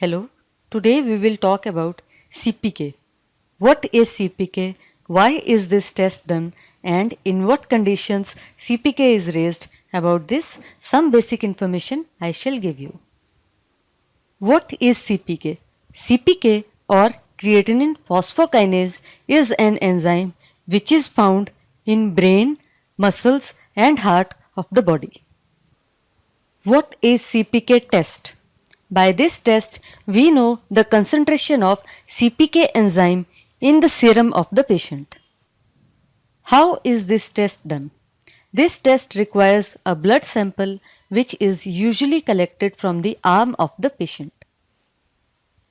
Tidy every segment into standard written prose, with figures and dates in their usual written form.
Hello, today we will talk about CPK. What is CPK? Why is this test done? And in what conditions CPK is raised? About this, some basic information I shall give you. What is CPK? CPK or creatine phosphokinase is an enzyme which is found in brain, muscles and heart of the body. What is CPK test? By this test, we know the concentration of CPK enzyme in the serum of the patient. How is this test done? This test requires a blood sample which is usually collected from the arm of the patient.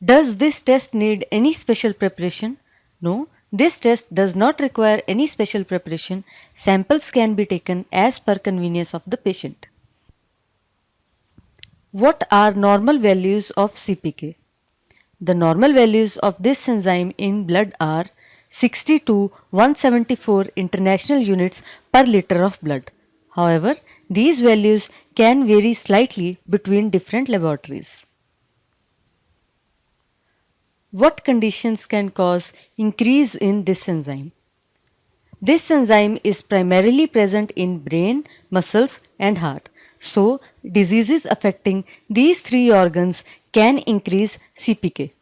Does this test need any special preparation? No, this test does not require any special preparation. Samples can be taken as per convenience of the patient. What are normal values of CPK? The normal values of this enzyme in blood are 60 to 174 international units per liter of blood. However, these values can vary slightly between different laboratories. What conditions can cause increase in this enzyme? This enzyme is primarily present in brain, muscles and heart. So, diseases affecting these three organs can increase CPK.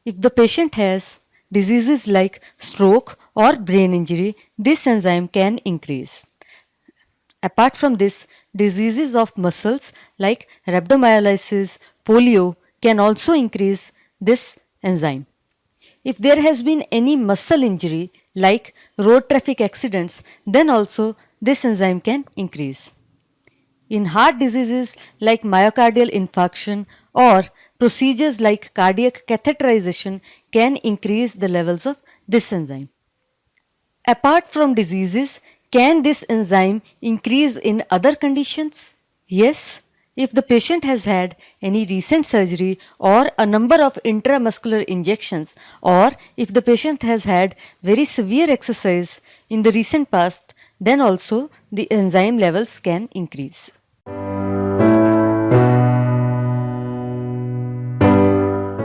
If the patient has diseases like stroke or brain injury, this enzyme can increase. Apart from this, diseases of muscles like rhabdomyolysis, polio can also increase this enzyme. If there has been any muscle injury like road traffic accidents, then also this enzyme can increase. In heart diseases like myocardial infarction or procedures like cardiac catheterization can increase the levels of this enzyme. Apart from diseases, can this enzyme increase in other conditions? Yes, if the patient has had any recent surgery or a number of intramuscular injections, or if the patient has had very severe exercise in the recent past, then also the enzyme levels can increase.